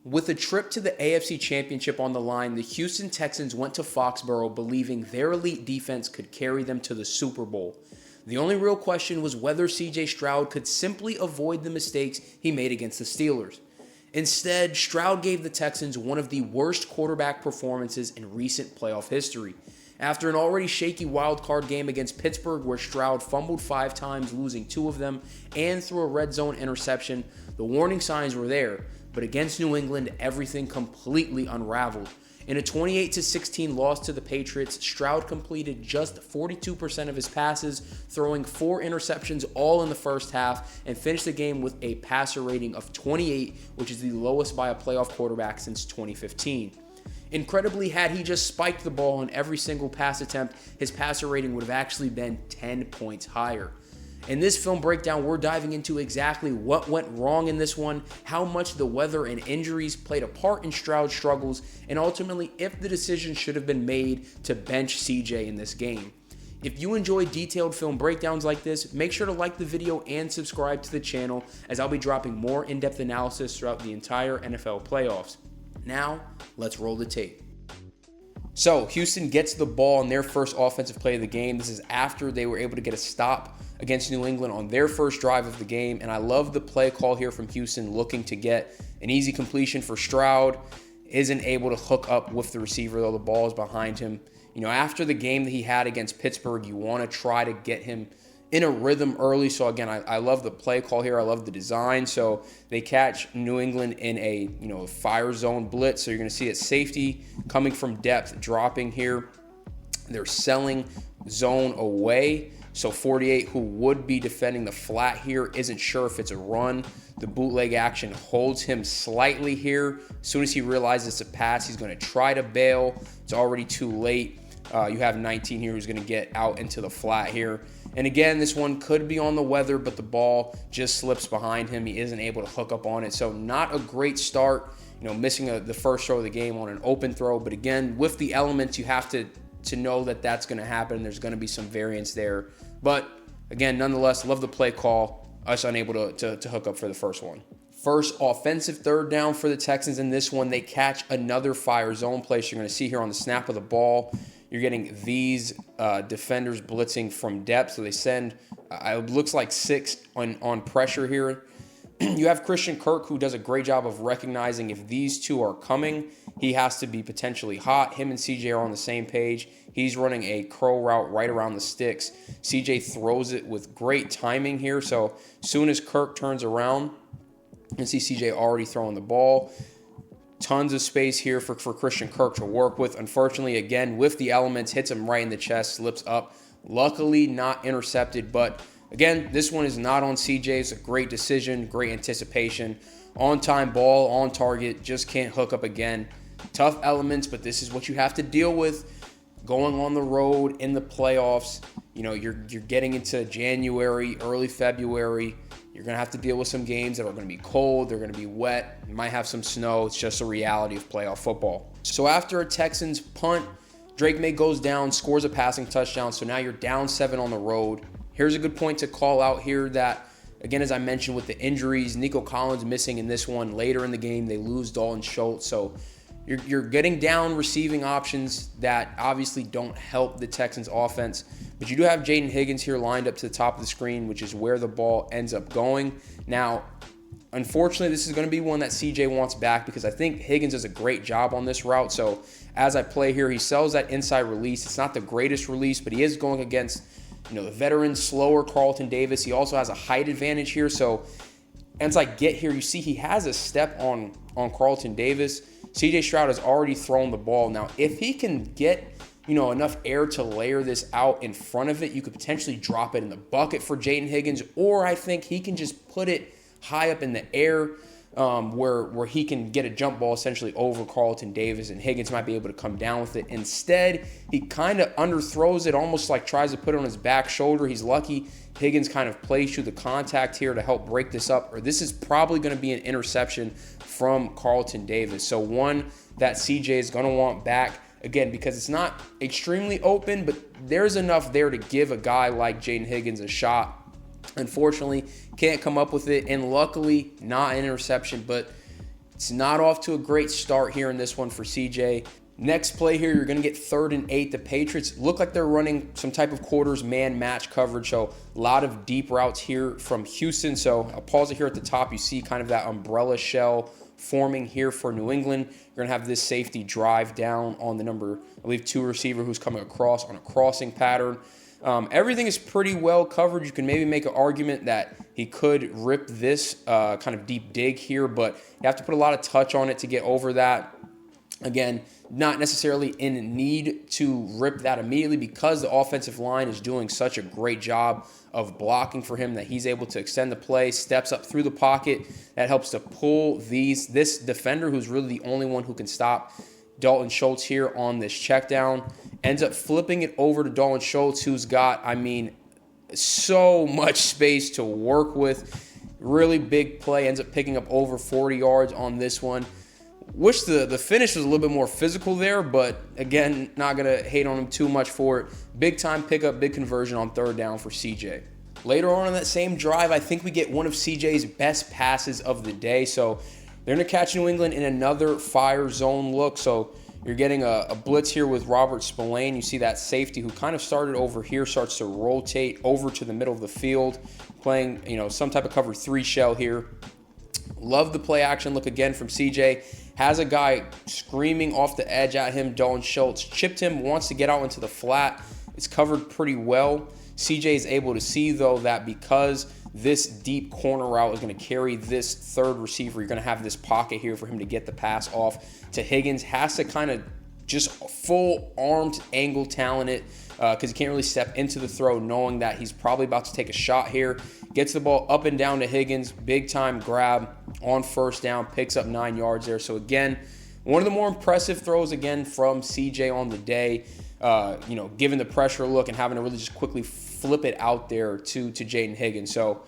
With a trip to the AFC Championship on the line, the Houston Texans went to Foxborough believing their elite defense could carry them to the Super Bowl. The only real question was whether CJ Stroud could simply avoid the mistakes he made against the Steelers. Instead, Stroud gave the Texans one of the worst quarterback performances in recent playoff history. After an already shaky wildcard game against Pittsburgh where Stroud fumbled 5 times, losing 2 of them, and threw a red zone interception, the warning signs were there. But against New England, everything completely unraveled. In a 28-16 loss to the Patriots, Stroud completed just 42% of his passes, throwing 4 interceptions all in the first half, and finished the game with a passer rating of 28, which is the lowest by a playoff quarterback since 2015. Incredibly, had he just spiked the ball on every single pass attempt, his passer rating would have actually been 10 points higher. In this film breakdown, we're diving into exactly what went wrong in this one, how much the weather and injuries played a part in Stroud's struggles, and ultimately if the decision should have been made to bench CJ in this game. If you enjoy detailed film breakdowns like this, make sure to like the video and subscribe to the channel, as I'll be dropping more in-depth analysis throughout the entire NFL playoffs. Now, let's roll the tape. So, Houston gets the ball on their first offensive play of the game. This is after they were able to get a stop against New England on their first drive of the game. And I love the play call here from Houston, looking to get an easy completion for Stroud. Isn't able to hook up with the receiver, though the ball is behind him. You know, after the game that he had against Pittsburgh, you want to try to get him in a rhythm early. So again, I love the play call here. I love the design. So they catch New England in a fire zone blitz. So you're going to see it safety coming from depth, dropping here. They're selling zone away. So 48, who would be defending the flat here, isn't sure if it's a run. The bootleg action holds him slightly here. As soon as he realizes it's a pass, he's going to try to bail. It's already too late. You have 19 here who's going to get out into the flat here. And again, this one could be on the weather, but the ball just slips behind him. He isn't able to hook up on it. So not a great start, missing the first throw of the game on an open throw. But again, with the elements, you have to know that that's going to happen. There's going to be some variance there. But again, nonetheless, love the play call. Us unable to hook up for the first one. First offensive third down for the Texans in this one. They catch another fire zone play. So you're going to see here on the snap of the ball, you're getting these defenders blitzing from depth. So they send, it looks like 6 on pressure here. You have Christian Kirk, who does a great job of recognizing if these two are coming, he has to be potentially hot. Him and CJ are on the same page. He's running a curl route right around the sticks. CJ throws it with great timing here. So soon as Kirk turns around, you can see CJ already throwing the ball. Tons of space here for Christian Kirk to work with. Unfortunately, again, with the elements, hits him right in the chest, slips up. Luckily, not intercepted, but again, this one is not on CJ. It's a great decision, great anticipation. On-time ball, on target, just can't hook up again. Tough elements, but this is what you have to deal with going on the road in the playoffs. You're getting into January, early February. You're going to have to deal with some games that are going to be cold. They're going to be wet. You might have some snow. It's just a reality of playoff football. So after a Texans punt, Drake May goes down, scores a passing touchdown. So now you're down 7 on the road. Here's a good point to call out here that, again, as I mentioned with the injuries, Nico Collins missing in this one. Later in the game, they lose Dalton Schultz. So you're getting down receiving options that obviously don't help the Texans offense. But you do have Jaden Higgins here lined up to the top of the screen, which is where the ball ends up going. Now, unfortunately, this is going to be one that CJ wants back because I think Higgins does a great job on this route. So as I play here, he sells that inside release. It's not the greatest release, but he is going against the veteran, slower Carlton Davis. He also has a height advantage here. So as I get here, you see he has a step on Carlton Davis. CJ Stroud has already thrown the ball. Now, if he can get enough air to layer this out in front of it, you could potentially drop it in the bucket for Jaden Higgins, or I think he can just put it high up in the air where he can get a jump ball essentially over Carlton Davis, and Higgins might be able to come down with it. Instead, he kind of underthrows it, almost like tries to put it on his back shoulder. He's lucky Higgins kind of plays through the contact here to help break this up, or this is probably going to be an interception from Carlton Davis. So one that CJ is going to want back. Again, because it's not extremely open, but there's enough there to give a guy like Jaden Higgins a shot. Unfortunately, can't come up with it, and luckily, not an interception, but It's not off to a great start here in this one for CJ. Next play here, you're going to get 3rd and 8. The Patriots look like they're running some type of quarters man match coverage, so a lot of deep routes here from Houston. So I'll pause it here at the top. You see kind of that umbrella shell forming here for New England. You're going to have this safety drive down on the number, I believe, 2 receiver who's coming across on a crossing pattern. Everything is pretty well covered. You can maybe make an argument that he could rip this kind of deep dig here, but you have to put a lot of touch on it to get over that. Again, not necessarily in need to rip that immediately because the offensive line is doing such a great job of blocking for him that he's able to extend the play, steps up through the pocket. That helps to pull this defender, who's really the only one who can stop Dalton Schultz here on this check down. Ends up flipping it over to Dalton Schultz, who's got, so much space to work with. Really big play. Ends up picking up over 40 yards on this one. Wish the finish was a little bit more physical there, but again, not going to hate on him too much for it. Big time pickup, big conversion on 3rd down for CJ. Later on in that same drive, I think we get one of CJ's best passes of the day. So they're going to catch New England in another fire zone look. So you're getting a blitz here with Robert Spillane. You see that safety who kind of started over here, starts to rotate over to the middle of the field, playing some type of cover 3 shell here. Love the play action look again from CJ. Has a guy screaming off the edge at him. Dalton Schultz chipped him, wants to get out into the flat. It's covered pretty well. CJ is able to see, though, that because this deep corner route is going to carry this 3rd receiver, you're going to have this pocket here for him to get the pass off to Higgins. Has to kind of just full armed angle talent it because he can't really step into the throw knowing that he's probably about to take a shot here. Gets the ball up and down to Higgins. Big time grab on 1st down. Picks up 9 yards there. So again, one of the more impressive throws again from CJ on the day. Given the pressure look and having to really just quickly flip it out there to Jaden Higgins. So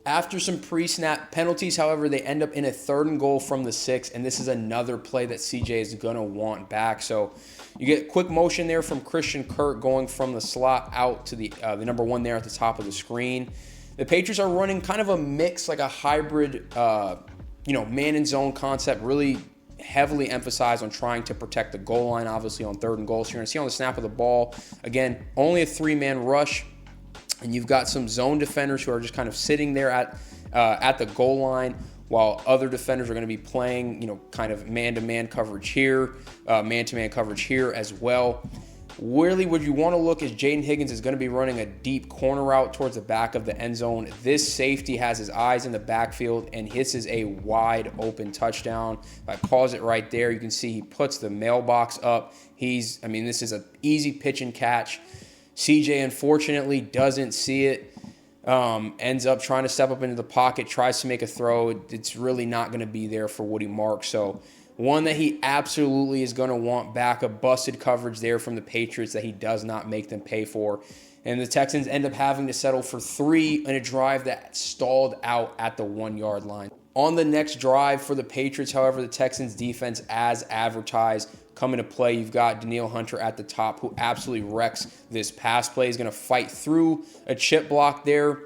after some pre-snap penalties, however, they end up in a 3rd and goal from the 6, and this is another play that CJ is going to want back. So you get quick motion there from Christian Kirk going from the slot out to the number 1 there at the top of the screen. The Patriots are running kind of a mix, like a hybrid, man and zone concept, really heavily emphasized on trying to protect the goal line, obviously on 3rd and goal. So you're going to see on the snap of the ball, again, only a 3-man rush. And you've got some zone defenders who are just kind of sitting there at the goal line, while other defenders are going to be playing, kind of man-to-man coverage here, man-to-man coverage here as well. Really, what you want to look is Jaden Higgins is going to be running a deep corner route towards the back of the end zone. This safety has his eyes in the backfield and hisses a wide open touchdown. If I pause it right there, you can see he puts the mailbox up. This is an easy pitch and catch. CJ, unfortunately, doesn't see it. Ends up trying to step up into the pocket, tries to make a throw. It's really not going to be there for Woody Marks. So one that he absolutely is going to want back, a busted coverage there from the Patriots that he does not make them pay for. And the Texans end up having to settle for 3 in a drive that stalled out at the 1-yard line. On the next drive for the Patriots, however, the Texans defense, as advertised, come into play. You've got Danielle Hunter at the top, who absolutely wrecks this pass play. He's going to fight through a chip block there.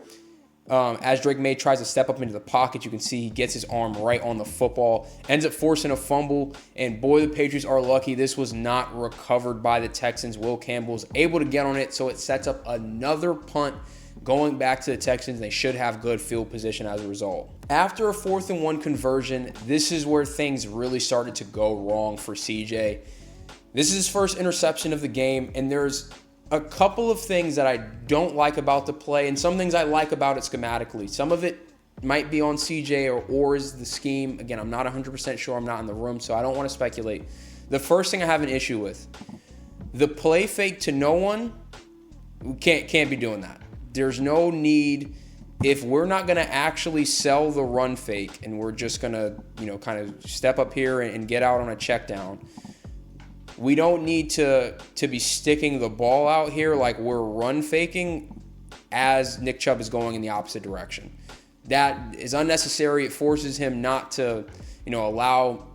As Drake May tries to step up into the pocket, you can see he gets his arm right on the football, ends up forcing a fumble, and boy, the Patriots are lucky this was not recovered by the Texans. Will Campbell's able to get on it, so it sets up another punt going back to the Texans. They should have good field position as a result. After a 4th and 1 conversion, this is where things really started to go wrong for CJ. This is his first interception of the game, and there's a couple of things that I don't like about the play, and some things I like about it schematically. Some of it might be on CJ or is the scheme. Again, I'm not 100% sure. I'm not in the room, so I don't want to speculate. The first thing I have an issue with, the play fake to no one, can't be doing that. There's no need. If we're not going to actually sell the run fake and we're just going to, kind of step up here and get out on a check down, we don't need to be sticking the ball out here like we're run faking as Nick Chubb is going in the opposite direction. That is unnecessary. It forces him not to, allow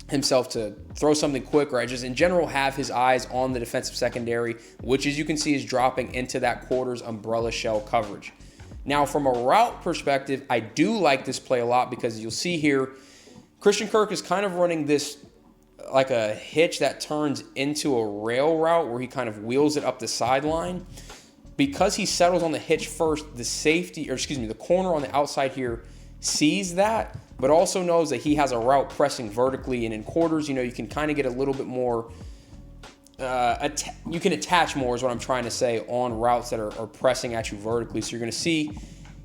himself to throw something quick, or just in general have his eyes on the defensive secondary, which, as you can see, is dropping into that quarters umbrella shell coverage. Now, from a route perspective, I do like this play a lot because you'll see here, Christian Kirk is kind of running this like a hitch that turns into a rail route where he kind of wheels it up the sideline. Because he settles on the hitch first, the corner on the outside here sees that, but also knows that he has a route pressing vertically. And in quarters, you can kind of get a little bit more, you can attach more is what I'm trying to say on routes that are pressing at you vertically. So you're going to see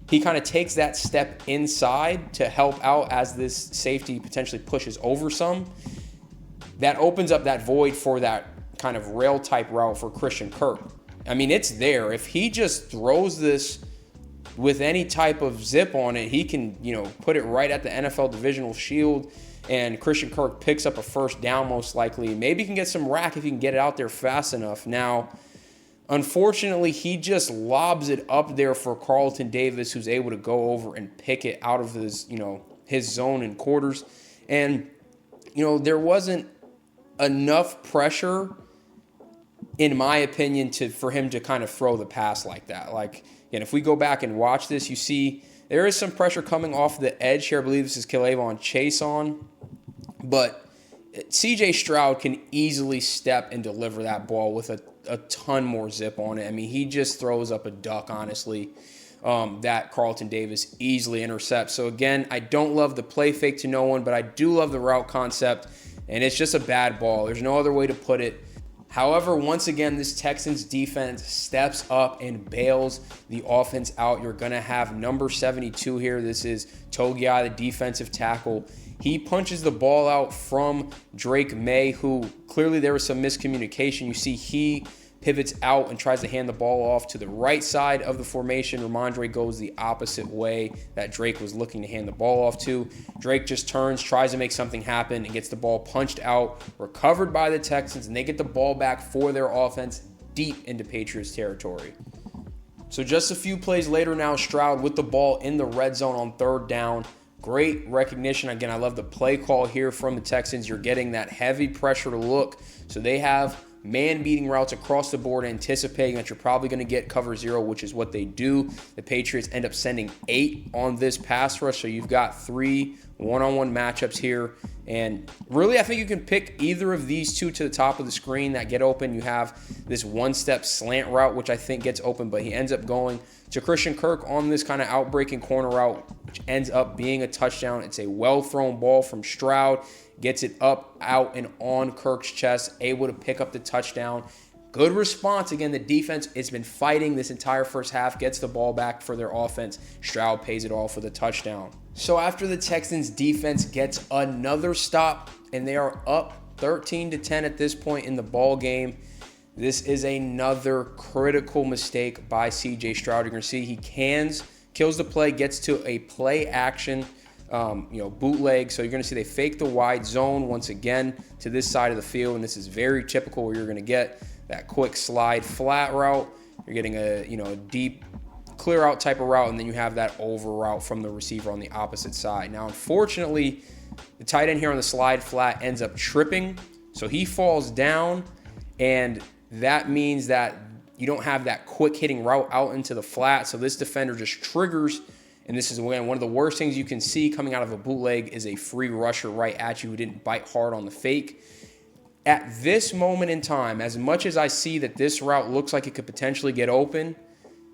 he kind of takes that step inside to help out as this safety potentially pushes over some. That opens up that void for that kind of rail type route for Christian Kirk. I mean, it's there. If he just throws this with any type of zip on it, he can, put it right at the NFL divisional shield, and Christian Kirk picks up a first down most likely. Maybe he can get some rack if he can get it out there fast enough. Now, unfortunately, he just lobs it up there for Carlton Davis, who's able to go over and pick it out of his, his zone and quarters. And, there wasn't enough pressure, in my opinion, for him to kind of throw the pass like that. And if we go back and watch this, you see there is some pressure coming off the edge here. I believe this is K'Lavon Chase on. But CJ Stroud can easily step and deliver that ball with a ton more zip on it. I mean, he just throws up a duck, honestly, that Carlton Davis easily intercepts. So, again, I don't love the play fake to no one, but I do love the route concept, and it's just a bad ball. There's no other way to put it. However, once again, this Texans defense steps up and bails the offense out. You're going to have number 72 here. This is Togiai, the defensive tackle. He punches the ball out from Drake May, who clearly there was some miscommunication. You see he pivots out and tries to hand the ball off to the right side of the formation. Ramondre goes the opposite way that Drake was looking to hand the ball off to. Drake just turns, tries to make something happen, and gets the ball punched out, recovered by the Texans, and they get the ball back for their offense deep into Patriots territory. So just a few plays later now, Stroud with the ball in the red zone on third down. Great recognition. Again, I love the play call here from the Texans. You're getting that heavy pressure to look. So they have man-beating routes across the board, anticipating that you're probably going to get cover zero, which is what they do. The Patriots end up sending 8 on this pass rush, so you've got 3 one-on-one matchups here. And really, I think you can pick either of these two to the top of the screen that get open. You have this one-step slant route, which I think gets open, but he ends up going to Christian Kirk on this kind of outbreaking corner route, which ends up being a touchdown. It's a well-thrown ball from Stroud. Gets it up, out, and on Kirk's chest, able to pick up the touchdown. Good response. Again, the defense has been fighting this entire first half, gets the ball back for their offense. Stroud pays it all for the touchdown. So after the Texans defense gets another stop, and they are up 13-10 at this point in the ball game, this is another critical mistake by CJ Stroud. You're going to see he kills the play, gets to a play action bootleg. So you're going to see they fake the wide zone once again to this side of the field, and this is very typical where you're going to get that quick slide flat route. You're getting a deep clear out type of route, and then you have that over route from the receiver on the opposite side. Now, unfortunately, the tight end here on the slide flat ends up tripping, so he falls down, and that means that you don't have that quick hitting route out into the flat. So this defender just triggers. And this is, again, one of the worst things you can see coming out of a bootleg is a free rusher right at you who didn't bite hard on the fake. At this moment in time, as much as I see that this route looks like it could potentially get open,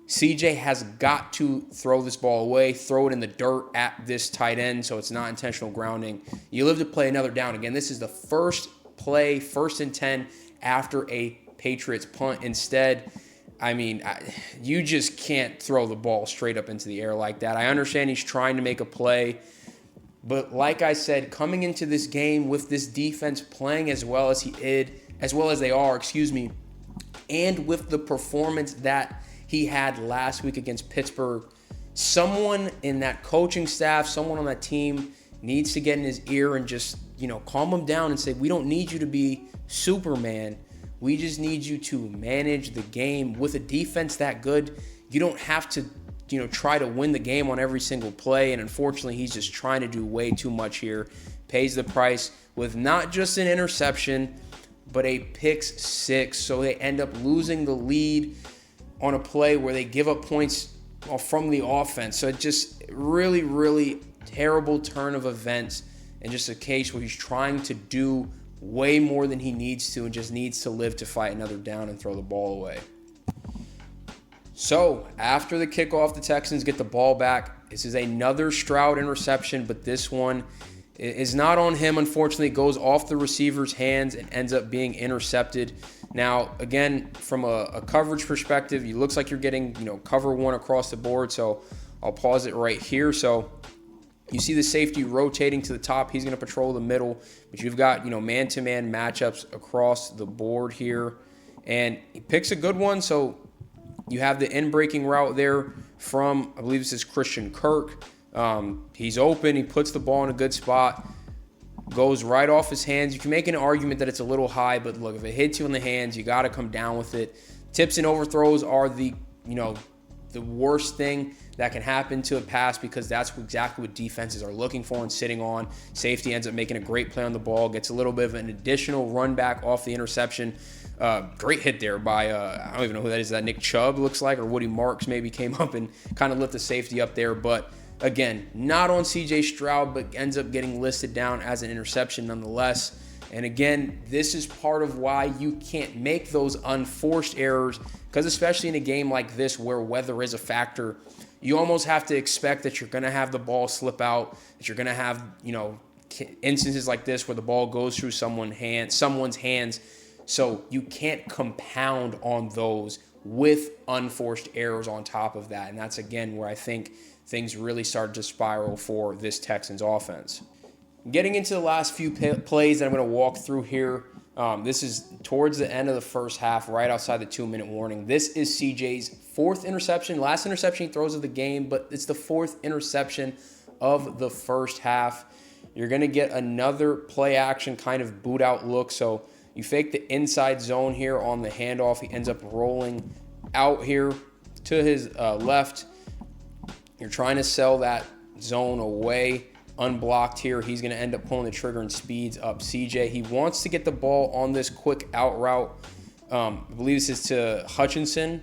CJ has got to throw this ball away, throw it in the dirt at this tight end so it's not intentional grounding. You live to play another down. Again, this is the first play, 1st and 10 after a Patriots punt. Instead, I mean, you just can't throw the ball straight up into the air like that. I understand he's trying to make a play, but like I said, coming into this game with this defense playing as well as they are, and with the performance that he had last week against Pittsburgh, someone in that coaching staff, someone on that team needs to get in his ear and just, calm him down and say, we don't need you to be Superman. We just need you to manage the game. With a defense that good, you don't have to, try to win the game on every single play. And unfortunately, he's just trying to do way too much here. Pays the price with not just an interception, but a pick six. So they end up losing the lead on a play where they give up points from the offense. So it just really, really terrible turn of events. and just a case where he's trying to do way more than he needs to and just needs to live to fight another down and throw the ball away. So after the kickoff, the Texans get the ball back. This is another Stroud interception, but this one is not on him. Unfortunately, it goes off the receiver's hands and ends up being intercepted. Now, again, from a coverage perspective, it looks like you're getting, cover one across the board. So I'll pause it right here. So you see the safety rotating to the top. He's going to patrol the middle, but you've got, man-to-man matchups across the board here. And he picks a good one. So you have the in-breaking route there from, I believe this is Christian Kirk. He's open. He puts the ball in a good spot. Goes right off his hands. You can make an argument that it's a little high, but look, if it hits you in the hands, you got to come down with it. Tips and overthrows are the worst thing that can happen to a pass because that's exactly what defenses are looking for and sitting on. Safety ends up making a great play on the ball, gets a little bit of an additional run back off the interception. Great hit there by, I don't even know who that is. That Nick Chubb looks like, or Woody Marks maybe came up and kind of lit the safety up there. But again, not on CJ Stroud, but ends up getting listed down as an interception nonetheless. And again, this is part of why you can't make those unforced errors, because especially in a game like this where weather is a factor, you almost have to expect that you're going to have the ball slip out, that you're going to have, instances like this where the ball goes through someone's hands. So you can't compound on those with unforced errors on top of that. And that's, again, where I think things really started to spiral for this Texans offense. Getting into the last few plays that I'm going to walk through here, this is towards the end of the first half, right outside the 2-minute warning. This is CJ's fourth interception. Last interception he throws of the game, but it's the fourth interception of the first half. You're going to get another play action kind of boot out look. So you fake the inside zone here on the handoff. He ends up rolling out here to his left. You're trying to sell that zone away. Unblocked here. He's going to end up pulling the trigger and speeds up CJ. He wants to get the ball on this quick out route. I believe this is to Hutchinson.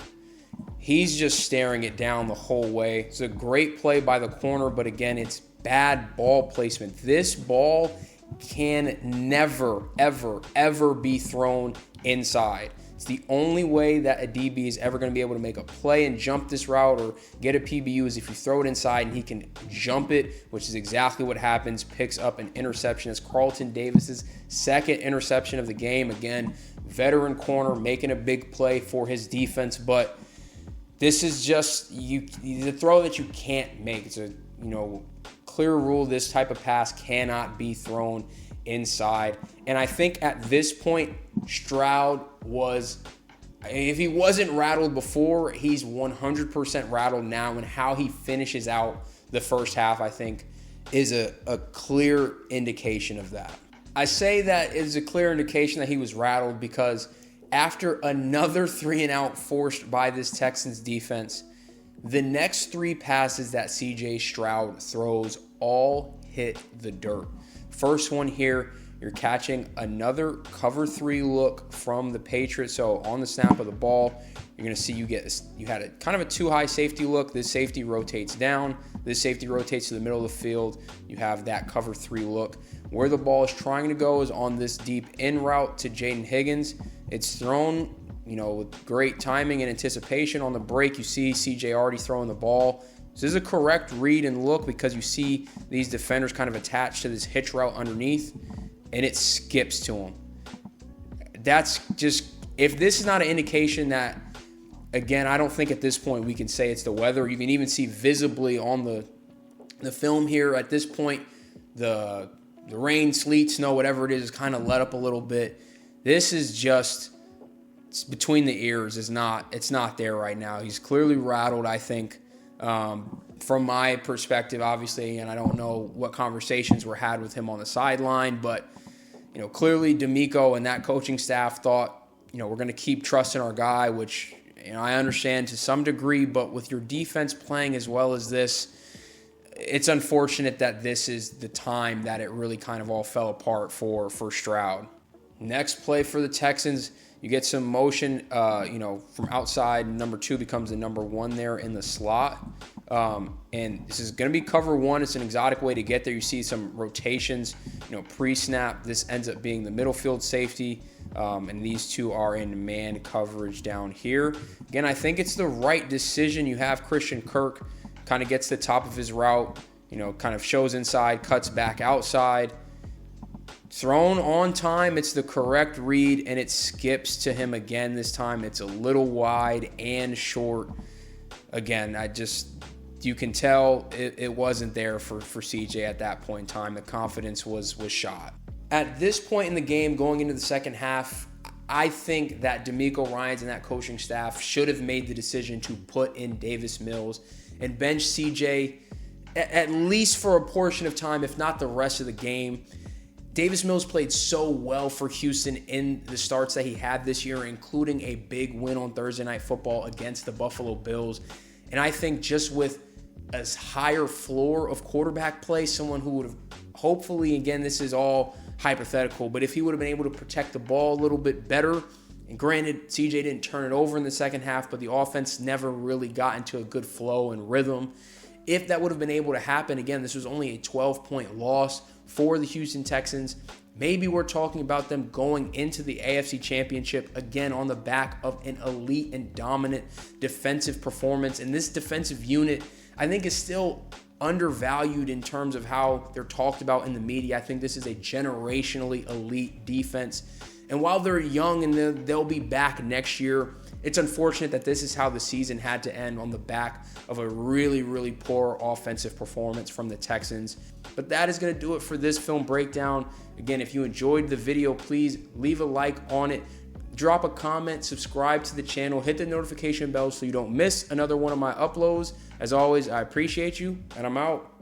He's just staring it down the whole way. It's a great play by the corner, but again, it's bad ball placement. This ball can never, ever, ever be thrown inside. It's the only way that a DB is ever going to be able to make a play and jump this route or get a PBU is if you throw it inside and he can jump it, which is exactly what happens. Picks up an interception. It's Carlton Davis's second interception of the game. Again, veteran corner making a big play for his defense, but this is just the throw that you can't make. It's a clear rule. This type of pass cannot be thrown inside. And I think at this point, Stroud was, if he wasn't rattled before, he's 100% rattled now. And how he finishes out the first half, I think, is a clear indication of that. I say that is a clear indication that he was rattled because after another 3-and-out forced by this Texans defense, the next three passes that CJ Stroud throws all hit the dirt. First one here, you're catching another cover 3 look from the Patriots. So on the snap of the ball, you're going to see you had a kind of a too high safety look. This safety rotates down. This safety rotates to the middle of the field. You have that cover 3 look. Where the ball is trying to go is on this deep in route to Jaden Higgins. It's thrown, with great timing and anticipation on the break. You see CJ already throwing the ball. This is a correct read and look because you see these defenders kind of attached to this hitch route underneath, and it skips to him. That's just, if this is not an indication that, again, I don't think at this point we can say it's the weather. You can even see visibly on the film here at this point, the rain, sleet, snow, whatever it is kind of let up a little bit. This is just, it's between the ears. It's not there right now. He's clearly rattled, I think. From my perspective, obviously, and I don't know what conversations were had with him on the sideline, but, clearly D'Amico and that coaching staff thought, we're going to keep trusting our guy, which, I understand to some degree, but with your defense playing as well as this, it's unfortunate that this is the time that it really kind of all fell apart for Stroud. Next play for the Texans, you get some motion, from outside. Number 2 becomes the number 1 there in the slot. And this is going to be cover one. It's an exotic way to get there. You see some rotations, pre-snap. This ends up being the middle field safety. And these two are in man coverage down here. Again, I think it's the right decision. You have Christian Kirk kind of gets the top of his route, kind of shows inside, cuts back outside. Thrown on time, it's the correct read, and it skips to him again this time. It's a little wide and short. Again, you can tell it wasn't there for CJ at that point in time. The confidence was shot. At this point in the game, going into the second half, I think that DeMeco Ryans and that coaching staff should have made the decision to put in Davis Mills and bench CJ at least for a portion of time, if not the rest of the game. Davis Mills played so well for Houston in the starts that he had this year, including a big win on Thursday Night Football against the Buffalo Bills. And I think just with a higher floor of quarterback play, someone who would have hopefully, again, this is all hypothetical, but if he would have been able to protect the ball a little bit better, and granted, CJ didn't turn it over in the second half, but the offense never really got into a good flow and rhythm. If that would have been able to happen, again, this was only a 12-point loss for the Houston Texans. Maybe we're talking about them going into the AFC Championship again on the back of an elite and dominant defensive performance. And this defensive unit, I think, is still undervalued in terms of how they're talked about in the media. I think this is a generationally elite defense. And while they're young and they'll be back next year, it's unfortunate that this is how the season had to end, on the back of a really, really poor offensive performance from the Texans. But that is going to do it for this film breakdown. Again, if you enjoyed the video, please leave a like on it. Drop a comment, subscribe to the channel, hit the notification bell so you don't miss another one of my uploads. As always, I appreciate you, and I'm out.